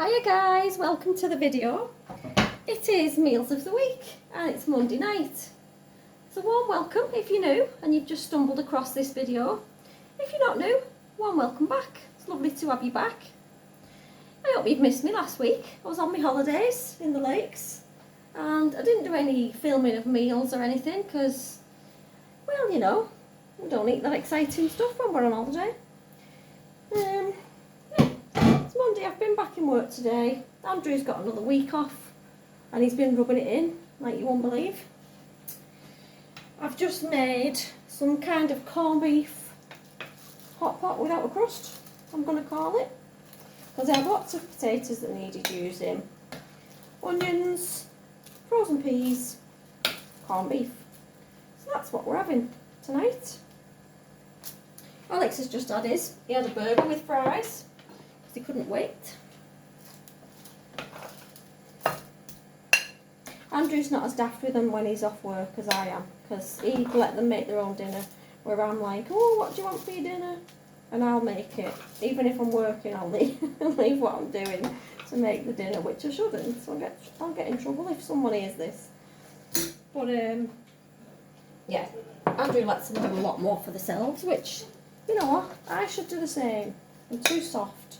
Hiya guys, welcome to the video. It is Meals of the Week and it's Monday night. So warm welcome if you're new and you've just stumbled across this video. If you're not new, warm welcome back. It's lovely to have you back. I hope you've missed me last week. I was on my holidays in the lakes and I didn't do any filming of meals or anything because, well, you know, we don't eat that exciting stuff when we're on holiday. It's Monday, I've been back in work today. Andrew's got another week off and he's been rubbing it in like you won't believe. I've just made some kind of corned beef hot pot without a crust, I'm going to call it, because I have lots of potatoes that needed using, onions, frozen peas, corned beef. So that's what we're having tonight. Alex has just had his. He had a burger with fries because he couldn't wait. Andrew's not as daft with them when he's off work as I am, because he let them make their own dinner, where I'm like, oh, what do you want for your dinner? And I'll make it. Even if I'm working, I'll leave what I'm doing to make the dinner, which I shouldn't, so I'll get in trouble if someone hears this. But yeah, Andrew lets them do a lot more for themselves, which, you know what, I should do the same. I'm too soft.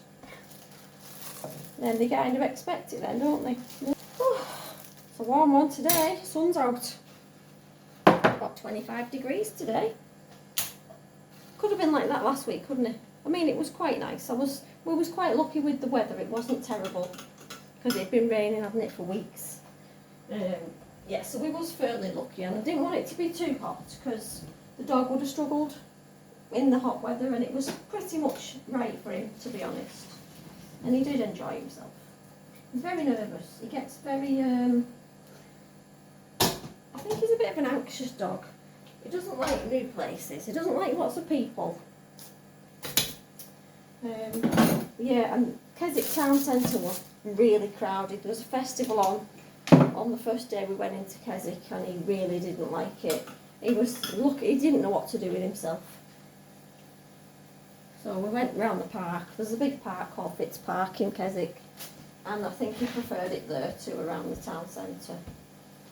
Then they kind of expect it then, don't they? It's a warm one today, sun's out. About 25 degrees today. Could have been like that last week, couldn't it? I mean, it was quite nice. We was quite lucky with the weather, it wasn't terrible. Because it'd been raining, hadn't it, for weeks. Yeah, so we was fairly lucky, and I didn't want it to be too hot, because the dog would have struggled in the hot weather, and it was pretty much right for him, to be honest. And he did enjoy himself. He's very nervous. He gets very, I think he's a bit of an anxious dog. He doesn't like new places. He doesn't like lots of people. Yeah, and Keswick Town Centre was really crowded. There was a festival on the first day we went into Keswick, and he really didn't like it. He didn't know what to do with himself. So we went round the park. There's a big park called Fitz Park in Keswick, and I think he preferred it there to around the town centre.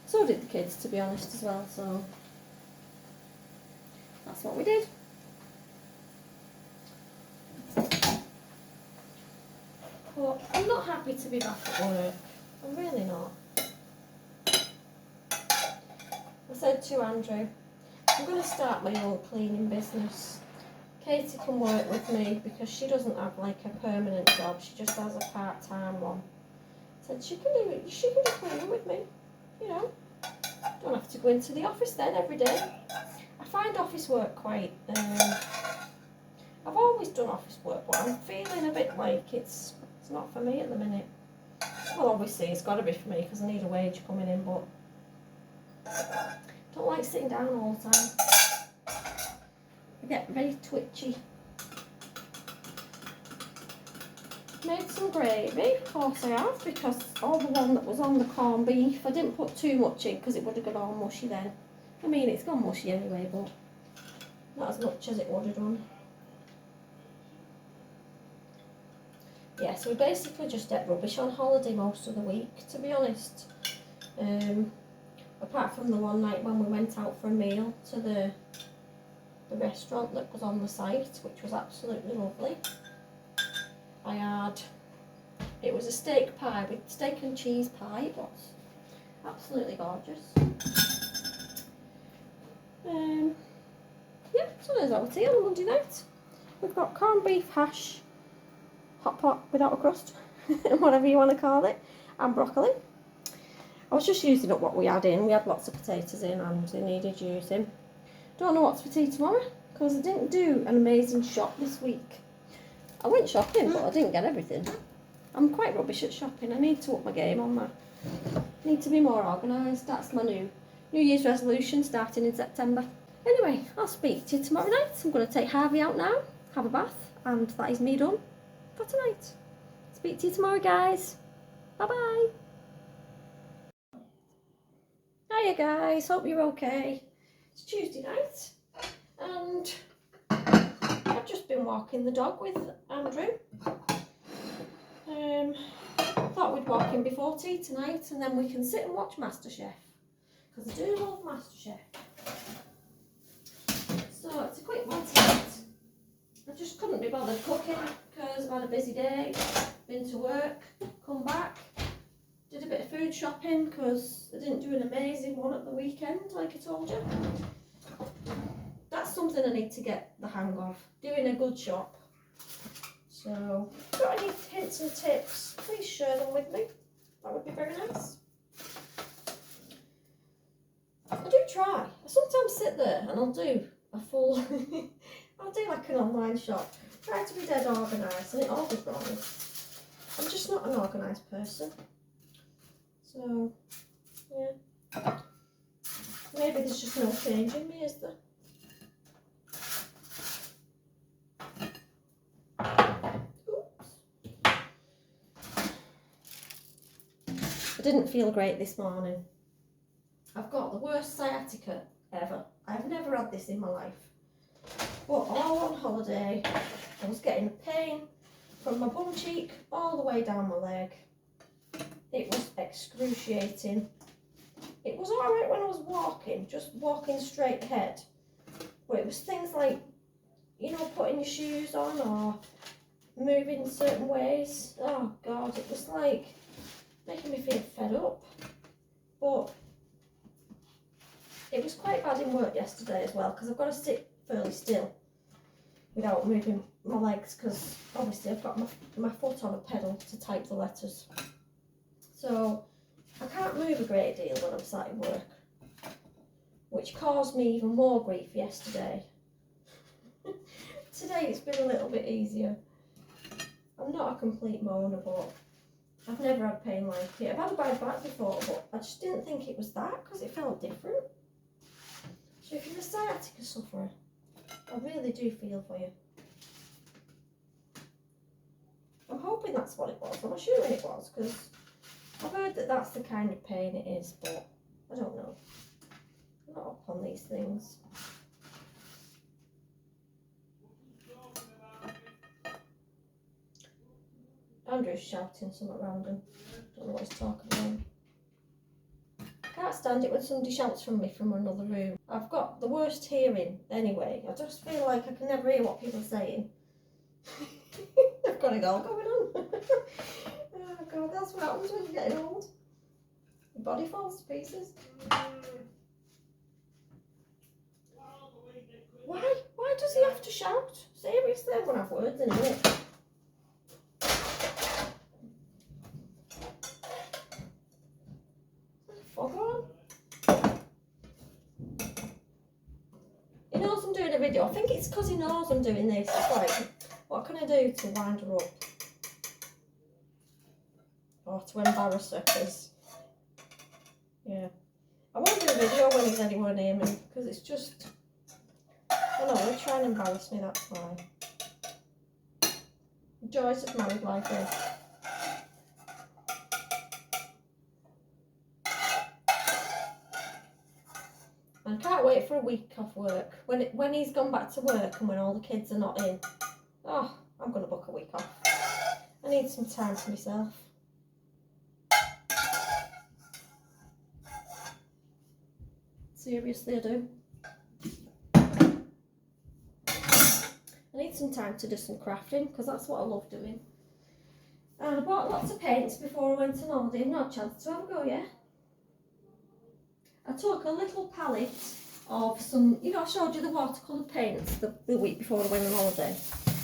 So did the kids, to be honest, as well, so that's what we did. But I'm not happy to be back at work. I'm really not. I said to Andrew, I'm going to start my own cleaning business. Katie can work with me because she doesn't have like a permanent job. She just has a part-time one. I said she can do cleaning with me, you know. Don't have to go into the office then every day. I find office work quite, I've always done office work, but I'm feeling a bit like it's not for me at the minute. Well, obviously it's got to be for me because I need a wage coming in, but I don't like sitting down all the time. I get very twitchy. Made some gravy, of course I have, because all the one that was on the corned beef, I didn't put too much in because it would have gone all mushy then. I mean, it's gone mushy anyway, but not as much as it would have done. Yeah, so we basically just ate rubbish on holiday most of the week, to be honest. Apart from the one night when we went out for a meal to the restaurant that was on the site, which was absolutely lovely. It was a steak pie, with steak and cheese pie it was. Absolutely gorgeous. Yeah, so there's our tea on a Monday night. We've got corned beef hash, hot pot without a crust, whatever you want to call it, and broccoli. I was just using up what we had in. We had lots of potatoes in and they needed using. Don't know what's for tea tomorrow because I didn't do an amazing shop this week. I went shopping, but I didn't get everything. I'm quite rubbish at shopping. I need to up my game on that. Need to be more organised. That's my New Year's resolution starting in September. Anyway, I'll speak to you tomorrow night. I'm going to take Harvey out now, have a bath, and that is me done for tonight. Speak to you tomorrow, guys. Bye-bye. Hiya, guys. Hope you're okay. It's Tuesday night, and I've just been walking the dog with Andrew. thought we'd walk in before tea tonight and then we can sit and watch MasterChef. Because I do love MasterChef. So it's a quick one tonight. I just couldn't be bothered cooking because I've had a busy day. Been to work, come back, did a bit of food shopping because I didn't do an amazing one at the weekend like I told you. That's something I need to get the hang of, doing a good shop. So, if you've got any hints and tips, please share them with me. That would be very nice. I do try. I sometimes sit there and I'll do a full, I'll do like an online shop. Try to be dead organised and it all goes wrong. I'm just not an organised person. So, yeah. Maybe there's just no change in me, is there? I didn't feel great this morning. I've got the worst sciatica ever. I've never had this in my life. But all on holiday, I was getting a pain from my bum cheek all the way down my leg. It was excruciating. It was alright when I was walking, just walking straight ahead. But it was things like, you know, putting your shoes on or moving certain ways. Oh God, it was like making me feel fed up. But it was quite bad in work yesterday as well because I've got to sit fairly still without moving my legs because obviously I've got my foot on a pedal to type the letters. So I can't move a great deal when I'm sat in work, which caused me even more grief yesterday. Today it's been a little bit easier. I'm not a complete moaner, but I've never had pain like it. I've had a bad back before, but I just didn't think it was that because it felt different. So if you're a sciatica sufferer, I really do feel for you. I'm hoping that's what it was. I'm assuming it was because I've heard that that's the kind of pain it is, but I don't know. I'm not up on these things. Andrew's shouting something random. Don't know what he's talking about. Can't stand it when somebody shouts from me from another room. I've got the worst hearing anyway. I just feel like I can never hear what people are saying. I've got it all going on. Oh God, that's what happens when you're getting old. Your body falls to pieces. Why? Why does he have to shout? Seriously, I'm going to have words in a minute. Fog on. He knows I'm doing a video. I think it's because he knows I'm doing this. It's like, what can I do to wind her up? Or to embarrass her, because, yeah. I won't do a video when he's anywhere near me, because it's just, I don't know, he'll try and embarrass me, that's why. The joys of married life, eh? I can't wait for a week off work. When he's gone back to work and when all the kids are not in. Oh, I'm going to book a week off. I need some time to myself. Seriously, I do. I need some time to do some crafting because that's what I love doing. And I bought lots of paints before I went on holiday. Not a chance to have a go yet. I took a little palette of some, you know, I showed you the watercolour paints the week before I went on holiday.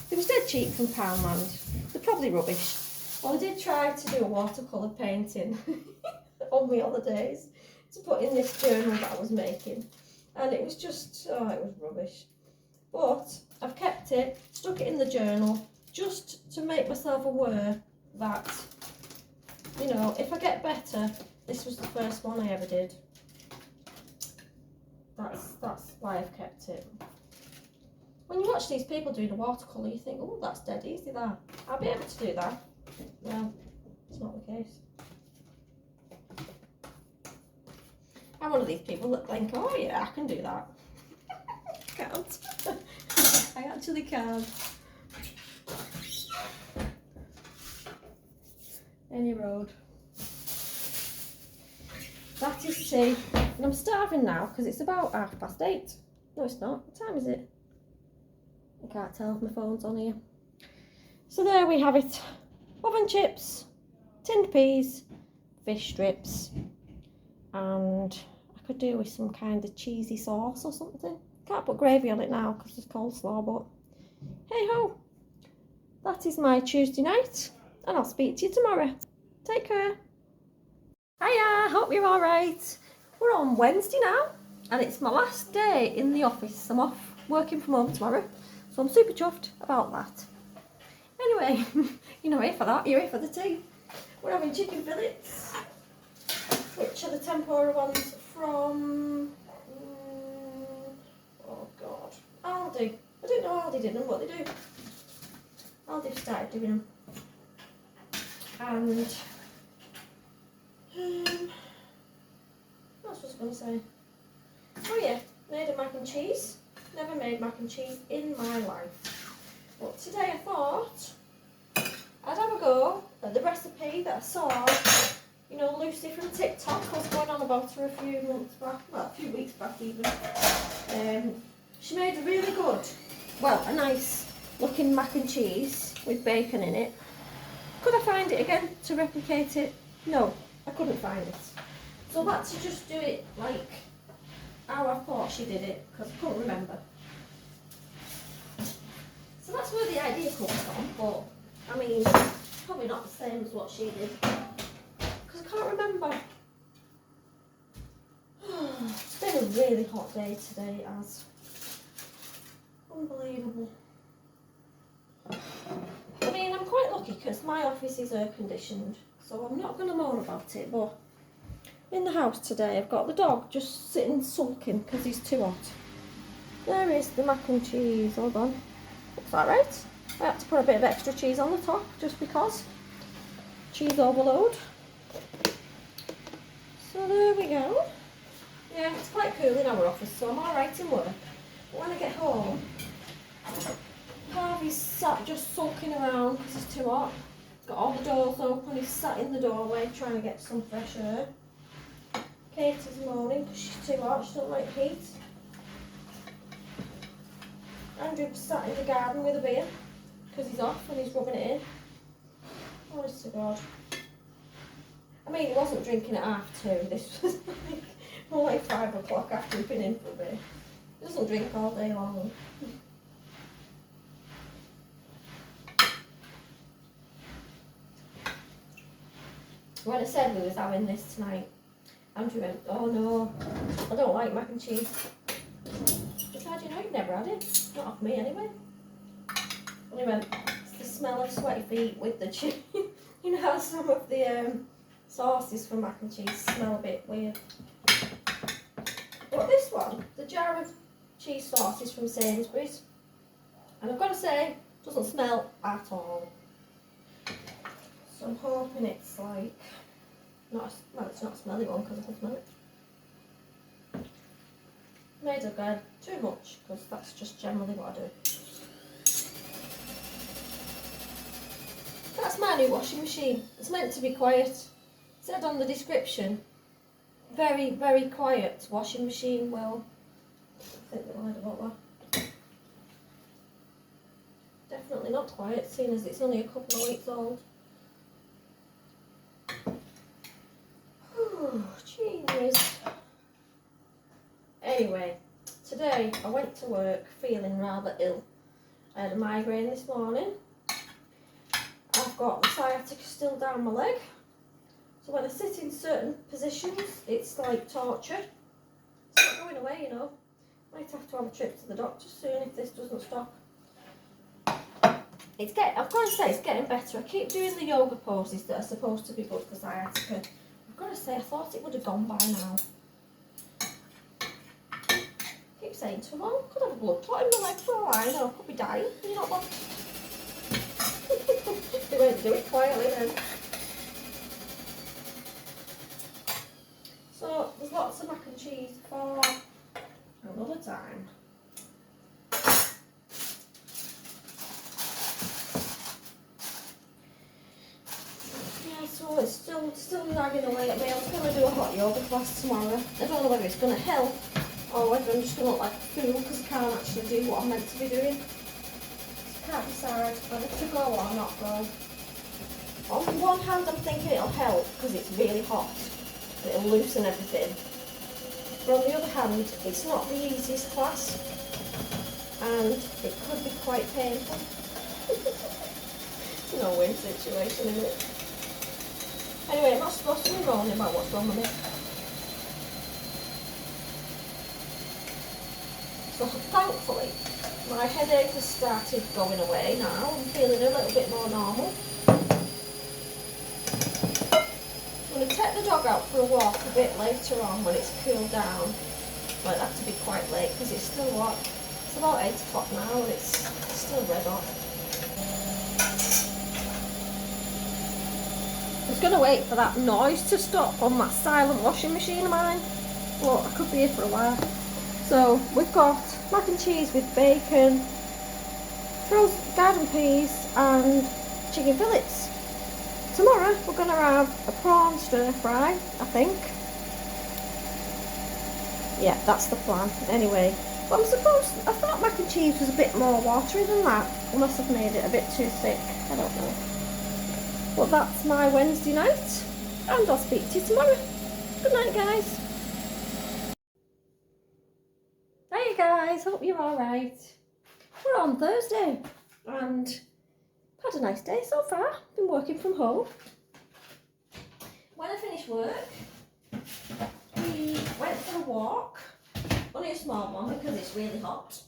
They were dead cheap from Poundland. They're probably rubbish. Well, I did try to do a watercolour painting on my holidays to put in this journal that I was making. And it was just, oh, it was rubbish. But I've kept it, stuck it in the journal, just to make myself aware that, you know, if I get better, this was the first one I ever did. That's why I've kept it. When you watch these people doing a watercolour, you think, oh, that's dead easy, that. I'll be able to do that. Well, it's not the case. I'm one of these people that think, oh yeah, I can do that. I can't. I actually can't. Any road. That is tea. And I'm starving now because it's about 8:30. No, it's not. What time is it? I can't tell if my phone's on here. So there we have it. Oven chips, tinned peas, fish strips, and I could do with some kind of cheesy sauce or something. Can't put gravy on it now because it's coleslaw, but hey ho. That is my Tuesday night, and I'll speak to you tomorrow. Take care. Hiya, hope you're alright. We're on Wednesday now, and it's my last day in the office. I'm off working from home tomorrow, so I'm super chuffed about that. Anyway, you're not here for that, you're here for the tea. We're having chicken fillets, which are the tempura ones from, oh god, Aldi. I didn't know Aldi did them, what they do. Aldi started doing them. And, what else was I going to say? Oh yeah, made a mac and cheese. Never made mac and cheese in my life. But today I thought I'd have a go at the recipe that I saw, you know, Lucy from TikTok. I was going on about her a few months back, well, a few weeks back even. She made a really good, well, a nice looking mac and cheese with bacon in it. Could I find it again to replicate it? No, I couldn't find it. So I had to just do it like how I thought she did it, because I couldn't remember. So that's where the idea comes from, but I mean, probably not the same as what she did, because I can't remember. It's been a really hot day today, as unbelievable. I mean, I'm quite lucky because my office is air conditioned, so I'm not going to moan about it, but in the house today I've got the dog just sitting sulking because he's too hot. There is the mac and cheese, hold on. Looks that right? I had to put a bit of extra cheese on the top just because. Cheese overload. So there we go. Yeah, it's quite cool in our office, so I'm alright in work. But when I get home, Harvey's sat just sulking around because he's too hot. Got all the doors open, he's sat in the doorway trying to get some fresh air. Katie's moaning because she's too hot, she doesn't like heat. Andrew sat in the garden with a beer because he's off and he's rubbing it in. Honest to God. I mean, he wasn't drinking at 2:30. This was like more like 5 o'clock after he'd been in for a bit. He doesn't drink all day long. When I said we was having this tonight, Andrew went, oh no, I don't like mac and cheese. I said, you know, you've never had it. Not off me anyway. And he went, it's the smell of sweaty feet with the cheese. You know how some of the sauces for mac and cheese smell a bit weird. But this one, the jar of cheese sauce is from Sainsbury's. And I've got to say, it doesn't smell at all. So I'm hoping it's like, well, it's not a smelly one because I can smell it. Made of good, too much, because that's just generally what I do. That's my new washing machine. It's meant to be quiet. It said on the description, very, very quiet washing machine. Well, I think they lied about that. Definitely not quiet, seeing as it's only a couple of weeks old. Genius. Anyway, today I went to work feeling rather ill. I had a migraine this morning. I've got the sciatica still down my leg. So when I sit in certain positions, it's like torture. It's not going away, you know. Might have to have a trip to the doctor soon if this doesn't stop. I've got to say, it's getting better. I keep doing the yoga poses that are supposed to be good for sciatica. I've got to say, I thought it would have gone by now. I keep saying to him, oh, I could have a blood clot in my leg for all I know. I could be dying. Can you not want? They won't do it quietly then. So there's lots of mac and cheese for another time. So it's still nagging away at me. I was going to do a hot yoga class tomorrow. I don't know whether it's going to help or whether I'm just going to look like a fool because I can't actually do what I'm meant to be doing. I can't decide whether to go or not go. On one hand, I'm thinking it'll help because it's really hot. It'll loosen everything. But on the other hand, it's not the easiest class and it could be quite painful. It's a no-win situation, isn't it? Anyway, I'm not supposed to be moaning about what's wrong with me. So thankfully, my headache has started going away now. I'm feeling a little bit more normal. I'm going to take the dog out for a walk a bit later on when it's cooled down. Might have to be quite late because it's still what? It's about 8 o'clock now and it's still red hot. I was going to wait for that noise to stop on that silent washing machine of mine, but I could be here for a while. So we've got mac and cheese with bacon, garden peas and chicken fillets. Tomorrow we're going to have a prawn stir fry, I think. Yeah, that's the plan. Anyway, but I thought mac and cheese was a bit more watery than that, unless I've made it a bit too thick. I don't know. But that's my Wednesday night, and I'll speak to you tomorrow. Good night, guys. Hey guys, hope you're alright. We're on Thursday, and had a nice day so far. Been working from home. When I finished work, we went for a walk. Only a small one because it's really hot.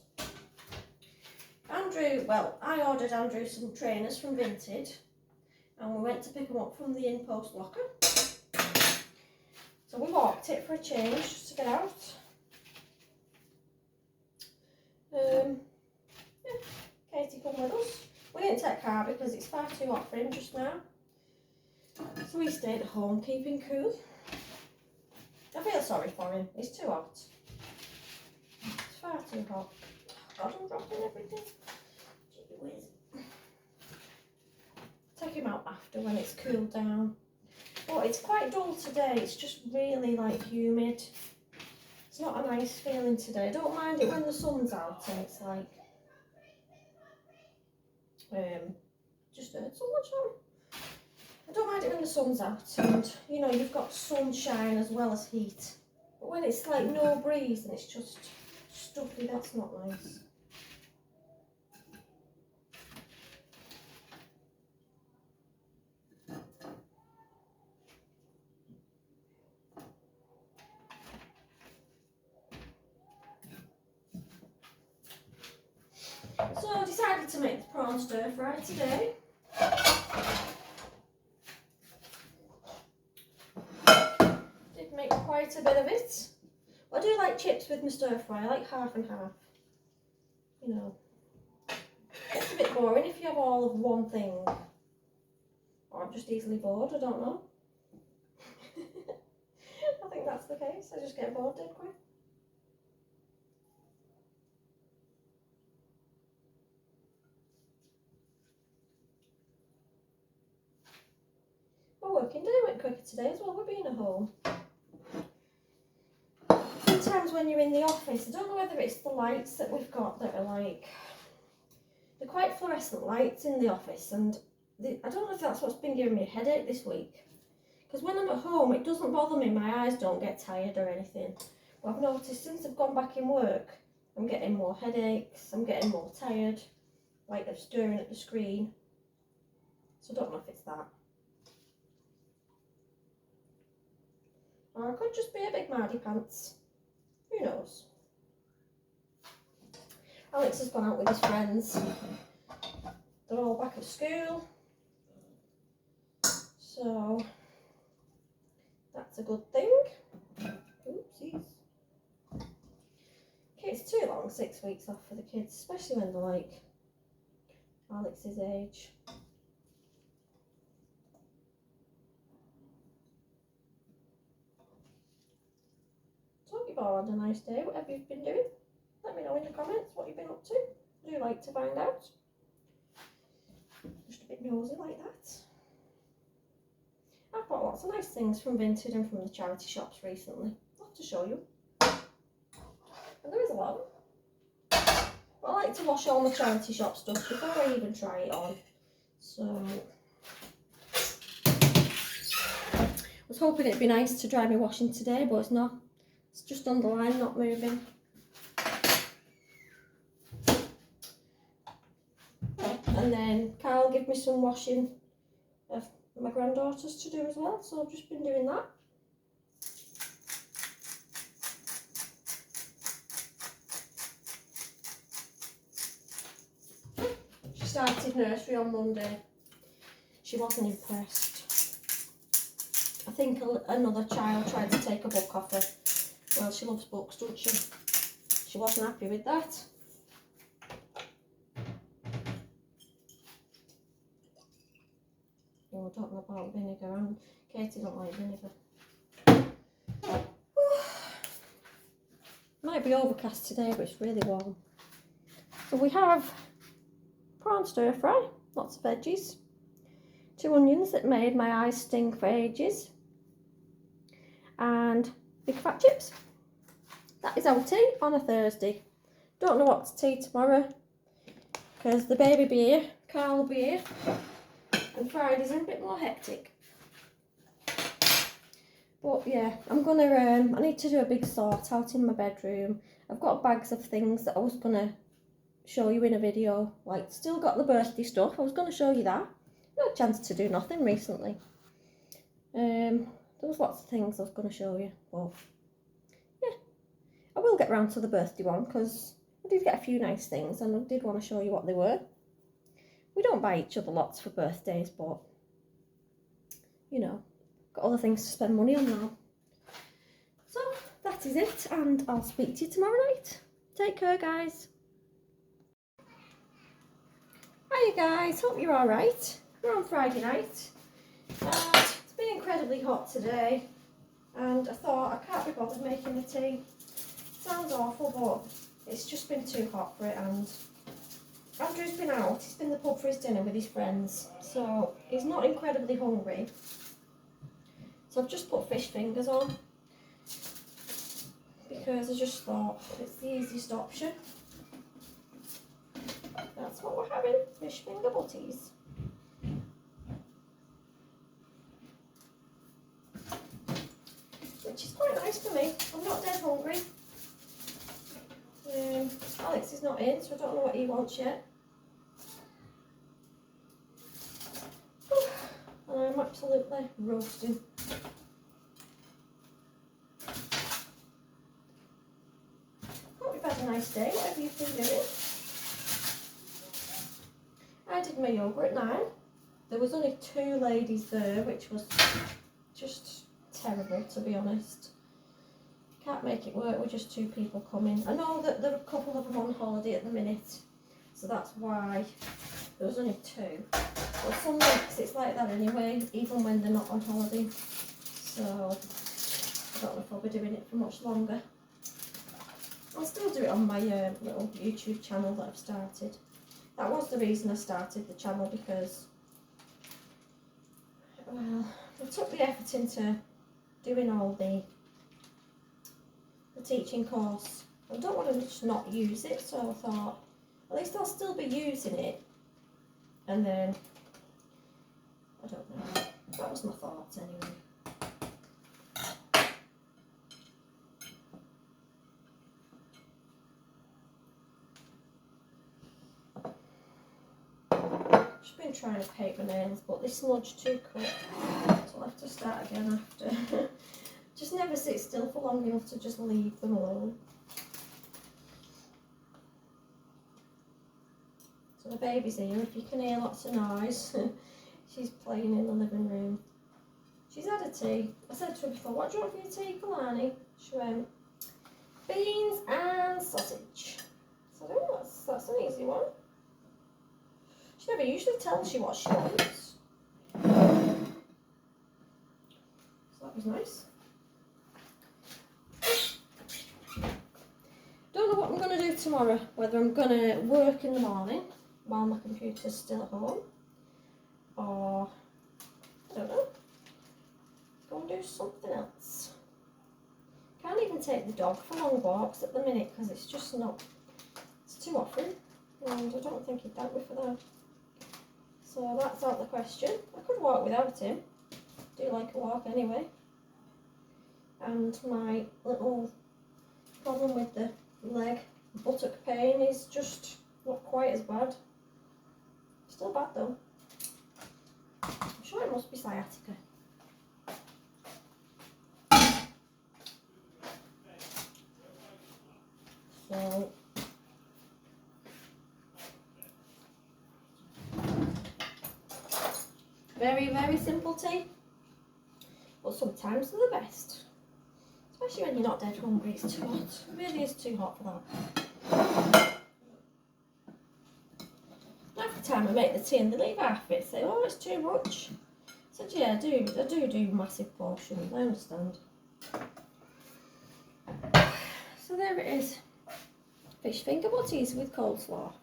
I ordered Andrew some trainers from Vinted. And we went to pick them up from the in-post locker. So we walked it for a change just to get out. Yeah, Katie come with us. We didn't take car because it's far too hot for him just now. So we stayed at home keeping cool. I feel sorry for him, it's too hot. It's far too hot. God, I'm dropping everything. Gee whiz. Take him out after when it's cooled down. But it's quite dull today, it's just really like humid. It's not a nice feeling today. I don't mind it when the sun's out and it's like just heard someone shout. I don't mind it when the sun's out and you know you've got sunshine as well as heat. But when it's like no breeze and it's just stuffy, that's not nice. So I decided to make the prawn stir fry today. Did make quite a bit of it. I do like chips with my stir fry. I like half and half. You know, it's a bit boring if you have all of one thing. Or I'm just easily bored. I don't know. I think that's the case. I just get bored dead quick. My working day went quicker today as well. We're being at home. Sometimes when you're in the office, I don't know whether it's the lights that we've got that are like, they're quite fluorescent lights in the office, and I don't know if that's what's been giving me a headache this week. Because when I'm at home, it doesn't bother me, my eyes don't get tired or anything. But I've noticed since I've gone back in work, I'm getting more headaches, I'm getting more tired, like of staring at the screen. So I don't know if it's that. Or it could just be a big mardy pants. Who knows? Alex has gone out with his friends. They're all back at school. So that's a good thing. Oopsies. Okay, it's too long, 6 weeks off for the kids, especially when they're like Alex's age. So hope you've all had a nice day, whatever you've been doing. Let me know in the comments what you've been up to. I do like to find out. Just a bit nosy like that. I've bought lots of nice things from Vinted and from the charity shops recently. I'll have to show you. And there is a lot of them. But I like to wash all my charity shop stuff before I even try it on. So I was hoping it'd be nice to dry my washing today, but it's not. It's just on the line, not moving. And then Carl gave me some washing of my granddaughters to do as well, so I've just been doing that. She started nursery on Monday. She wasn't impressed. I think another child tried to take a book off her. Well, she loves books, doesn't she? She wasn't happy with that. Oh, I don't know about vinegar, and Katie don't like vinegar. Might be overcast today, but it's really warm. So we have prawn stir fry, lots of veggies, 2 onions that made my eyes sting for ages, and big fat chips. That is our tea on a Thursday. Don't know what to tea tomorrow because the baby be here, Carl will be here, and Fridays are a bit more hectic. But yeah, I'm gonna, I need to do a big sort out in my bedroom. I've got bags of things that I was gonna show you in a video. Like, still got the birthday stuff, I was gonna show you that. No chance to do nothing recently. There was lots of things I was gonna show you, but yeah, I will get round to the birthday one because I did get a few nice things and I did want to show you what they were. We don't buy each other lots for birthdays, but you know, got other things to spend money on now. So that is it, and I'll speak to you tomorrow night. Take care, guys. Hiya guys, hope you're alright. We're on Friday night. It's been incredibly hot today, and I thought I can't be bothered making the tea. Sounds awful, but it's just been too hot for it, and Andrew's been out. He's been to the pub for his dinner with his friends, so he's not incredibly hungry. So I've just put fish fingers on because I just thought it's the easiest option. That's what we're having, fish finger butties. Which is quite nice for me. I'm not dead hungry. Alex is not in, so I don't know what he wants yet. And I'm absolutely roasting. Hope you've had a nice day, whatever you've been doing. I did my yoga at 9. There was only 2 ladies there, which was just terrible, to be honest. Can't make it work with just 2 people coming. I know that there are a couple of them on holiday at the minute, so that's why there was only 2. But some weeks it's like that anyway, even when they're not on holiday. So I don't know if I'll be doing it for much longer. I'll still do it on my little YouTube channel that I've started. That was the reason I started the channel, because, well, I took the effort into doing all the teaching course. I don't want to just not use it, so I thought at least I'll still be using it, and then I don't know, that was my thoughts anyway. Just been trying to paint my nails, but they smudged too quick, so I'll have to start again after. Just never sit still for long enough to just leave them alone. So the baby's here, if you can hear lots of noise. She's playing in the living room. She's had a tea. I said to her before, what do you want for your tea, Kalani? She went, beans and sausage. So I think that's an easy one. She never usually tells you what she wants. So that was nice. Don't know what I'm going to do tomorrow, whether I'm going to work in the morning while my computer's still at home, or I don't know. do something else. Can't even take the dog for long walks at the minute because it's just not, it's too often, and I don't think he'd thank me for that. So that's out the question. I could walk without him. Do like a walk anyway. And my little problem with the leg buttock pain is just not quite as bad. Still bad though. I'm sure it must be sciatica. So very, very simple tea, but sometimes they're the best. Especially when you're not dead hungry, it's too hot. It really is too hot for that. Half the time I make the tea and they leave half it, say, oh, it's too much. I said, yeah, I do massive portions, I understand. So there it is. Fish finger butties with coleslaw.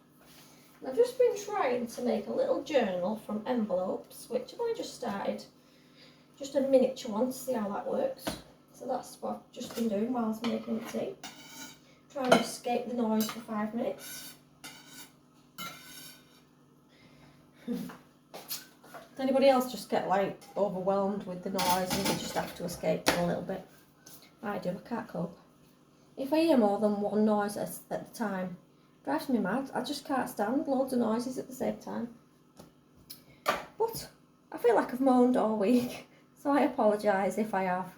And I've just been trying to make a little journal from envelopes, which I've only just started. Just a miniature one to see how that works. So that's what I've just been doing whilst making the tea. Trying to escape the noise for 5 minutes. Does anybody else just get like overwhelmed with the noise and they just have to escape for a little bit? I do, I can't cope. If I hear more than one noise at the time, it drives me mad. I just can't stand loads of noises at the same time. But I feel like I've moaned all week, so I apologise if I have.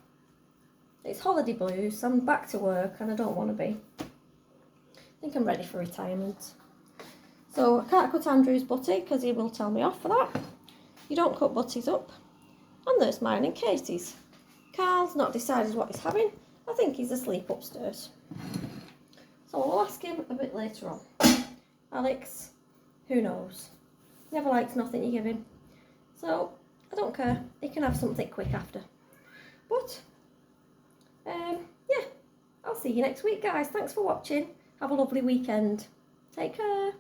It's holiday blues, I'm back to work and I don't want to be. I think I'm ready for retirement. So I can't cut Andrew's butty because he will tell me off for that. You don't cut butties up. And there's mine and Katie's. Carl's not decided what he's having. I think he's asleep upstairs. So I'll ask him a bit later on. Alex, who knows? Never likes nothing you give him. So I don't care. He can have something quick after. But yeah, I'll see you next week, guys. Thanks for watching. Have a lovely weekend. Take care.